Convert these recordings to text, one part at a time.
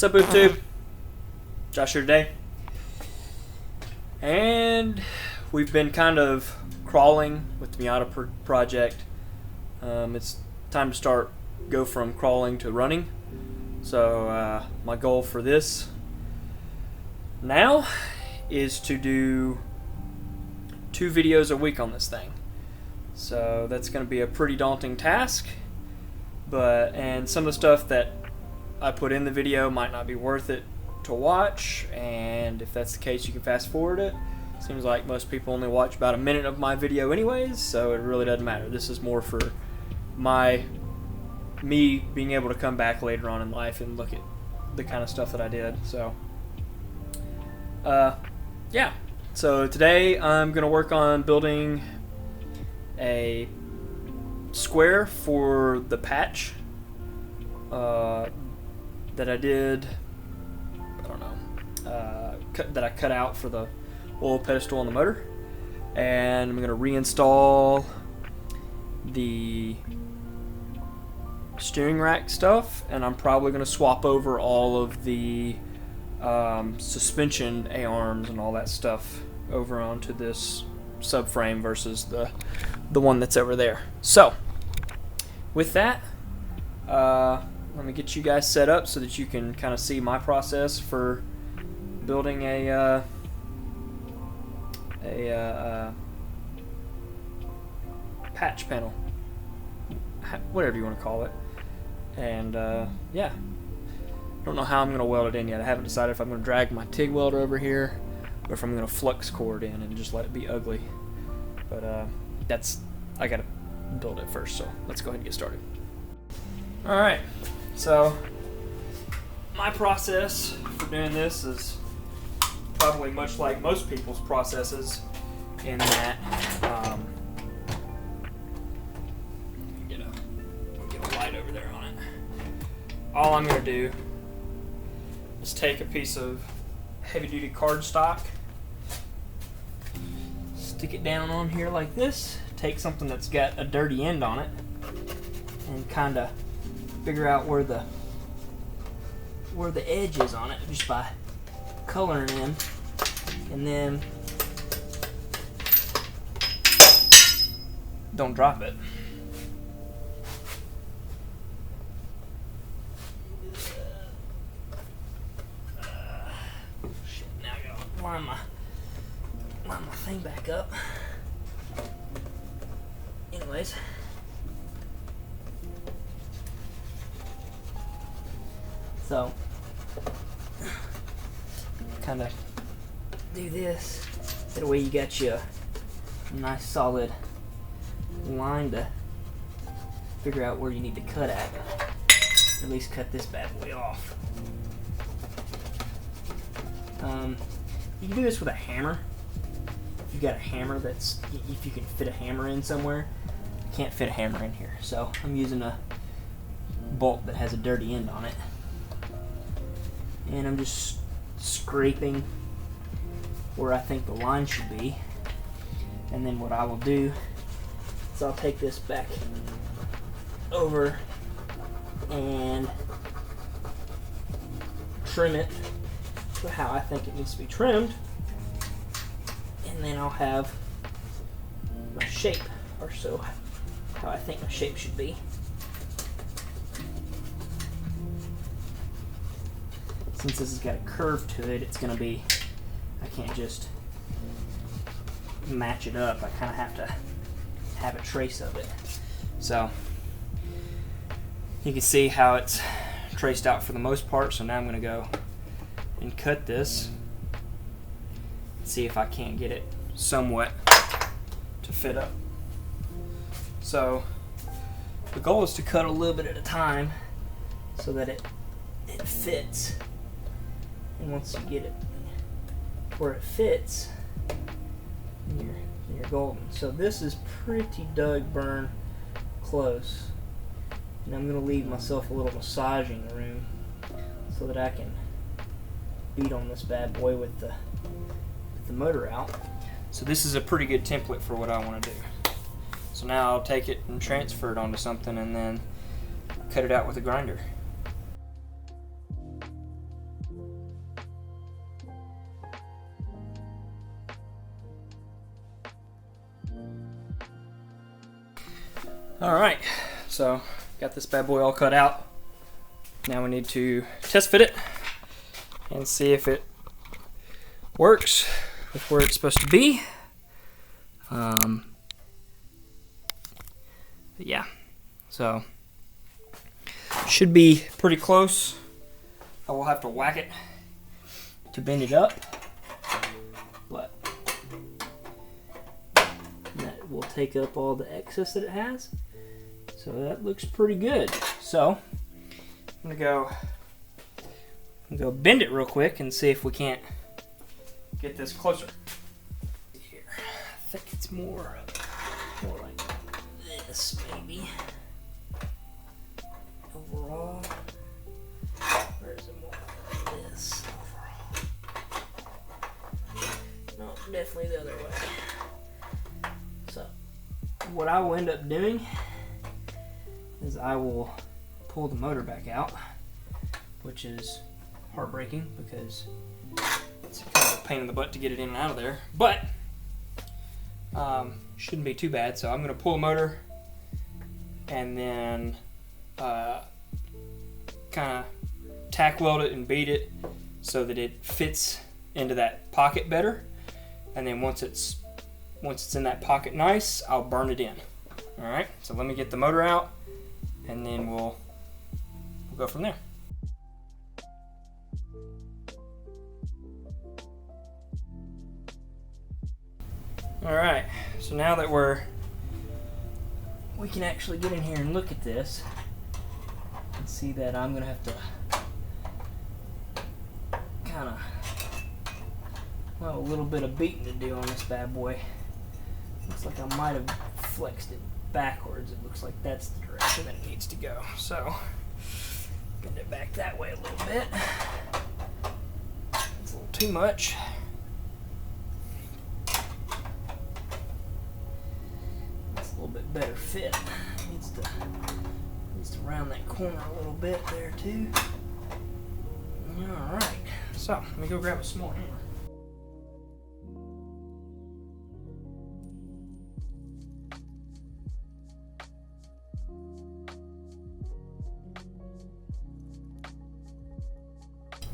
What's up, YouTube? Josh here today. And we've been kind of crawling with the Miata project. It's time to go from crawling to running. So my goal for this now is to do 2 videos a week on this thing. So that's going to be a pretty daunting task, and some of the stuff that I put in the video might not be worth it to watch, and if that's the case, you can fast forward it. Seems like most people only watch about a minute of my video anyways, so it really doesn't matter. This is more for me being able to come back later on in life and look at the kind of stuff that I did. So yeah, so today I'm gonna work on building a square for the patch that I did, that I cut out for the oil pedestal on the motor, and I'm going to reinstall the steering rack stuff, and I'm probably going to swap over all of the suspension A-arms and all that stuff over onto this subframe versus the one that's over there. So with that, let me get you guys set up so that you can kind of see my process for building a patch panel, whatever you want to call it. And yeah, I don't know how I'm going to weld it in yet. I haven't decided if I'm going to drag my TIG welder over here or if I'm going to flux core it in and just let it be ugly. But I got to build it first, so let's go ahead and get started. Alright, so my process for doing this is probably much like most people's processes, in that get a light over there on it. All I'm going to do is take a piece of heavy-duty cardstock, stick it down on here like this, take something that's got a dirty end on it, and kind of figure out where the edge is on it just by coloring in, and then don't drop it. Shit, now I gotta line my thing back up. Anyways. So, kind of do this, that way you got you a nice solid line to figure out where you need to cut at least cut this bad boy off. You can do this with a hammer. If you got a hammer if you can fit a hammer in somewhere. I can't fit a hammer in here, so I'm using a bolt that has a dirty end on it. And I'm just scraping where I think the line should be. And then what I will do is I'll take this back over and trim it to how I think it needs to be trimmed. And then I'll have my shape, or so how I think my shape should be. Since this has got a curve to it, it's going to be, I can't just match it up. I kind of have to have a trace of it. So you can see how it's traced out for the most part. So now I'm going to go and cut this and see if I can't get it somewhat to fit up. So the goal is to cut a little bit at a time so that it fits. And once you get it where it fits, you're golden. So this is pretty dug burn close. And I'm going to leave myself a little massaging room so that I can beat on this bad boy with the motor out. So this is a pretty good template for what I want to do. So now I'll take it and transfer it onto something and then cut it out with a grinder. Alright, so got this bad boy all cut out. Now we need to test fit it and see if it works with where it's supposed to be. Yeah, so should be pretty close. I will have to whack it to bend it up, but that will take up all the excess that it has. So that looks pretty good. So I'm gonna go bend it real quick and see if we can't get this closer. Here, I think it's more like this maybe. Overall, or is it more like this overall? No, definitely the other way. So what I will end up doing is I will pull the motor back out, which is heartbreaking because it's kind of a pain in the butt to get it in and out of there, but shouldn't be too bad. So I'm going to pull the motor and then kind of tack weld it and beat it so that it fits into that pocket better, and then once it's in that pocket nice, I'll burn it in. Alright, so let me get the motor out and then we'll go from there. Alright, so now that we can actually get in here and look at this and see that I'm gonna have to kind of, well, a little bit of beating to do on this bad boy. Looks like I might have flexed it backwards. It looks like that's the direction that it needs to go. So bend it back that way a little bit. It's a little too much. That's a little bit better fit. Needs to round that corner a little bit there too. All right. So let me go grab a small hammer.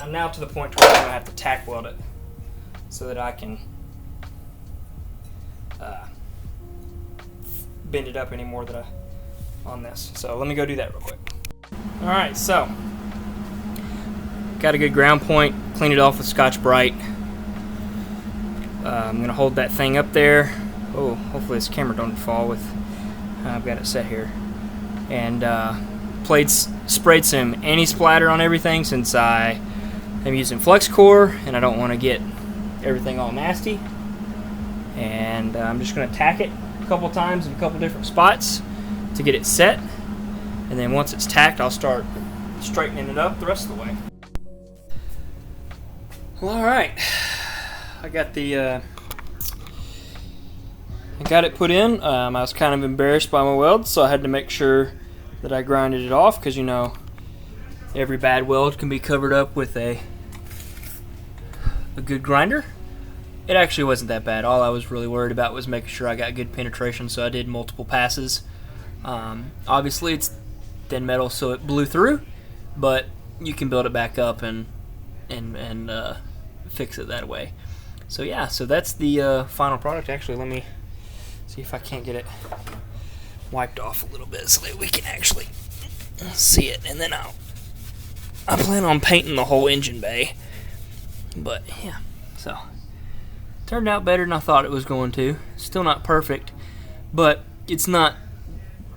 I'm now to the point where I'm going to have to tack weld it so that I can bend it up any more that on this. So let me go do that real quick. Alright, so got a good ground point, clean it off with Scotch-Brite. I'm going to hold that thing up there. Oh, hopefully this camera don't fall with I've got it set here. And sprayed some anti-splatter on everything since I am using flex core and I don't want to get everything all nasty. And I'm just going to tack it a couple times in a couple different spots to get it set. And then once it's tacked, I'll start straightening it up the rest of the way. Well, alright. I got it put in. I was kind of embarrassed by my weld, so I had to make sure that I grinded it off, because you know every bad weld can be covered up with a good grinder. It actually wasn't that bad. All I was really worried about was making sure I got good penetration, so I did multiple passes. Obviously it's thin metal, so it blew through, but you can build it back up and fix it that way. So yeah, so that's the final product. Actually, let me see if I can't get it wiped off a little bit so that we can actually see it, and then I plan on painting the whole engine bay. But yeah, so turned out better than I thought it was going to. Still not perfect, but it's not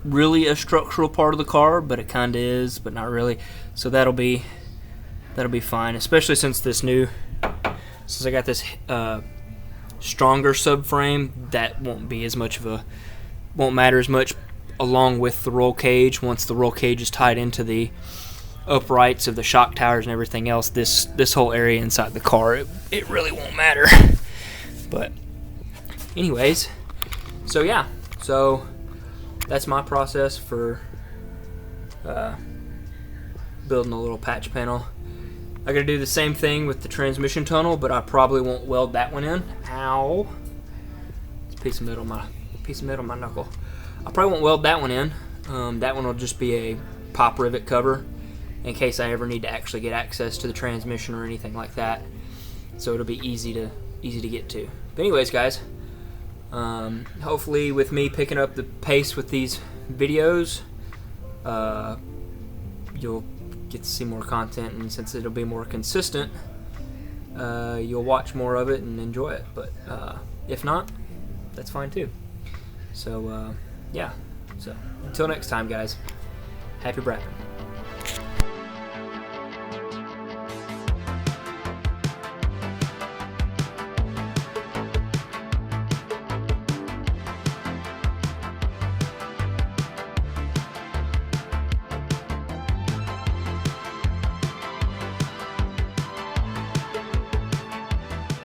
really a structural part of the car, but it kind of is, but not really. So that'll be fine, especially since I got this stronger subframe. That won't matter as much along with the roll cage. Once the roll cage is tied into the uprights of the shock towers and everything else, this whole area inside the car, it really won't matter. But anyways, so yeah, so that's my process for building a little patch panel. I gotta do the same thing with the transmission tunnel, but I probably won't weld that one in. Ow! It's a piece of metal on my knuckle. I probably won't weld that one in. That one will just be a pop rivet cover in case I ever need to actually get access to the transmission or anything like that. So it'll be easy to get to. But anyways, guys, hopefully with me picking up the pace with these videos, you'll get to see more content, and since it'll be more consistent, you'll watch more of it and enjoy it. But if not, that's fine too. So yeah, so until next time, guys, happy brapping.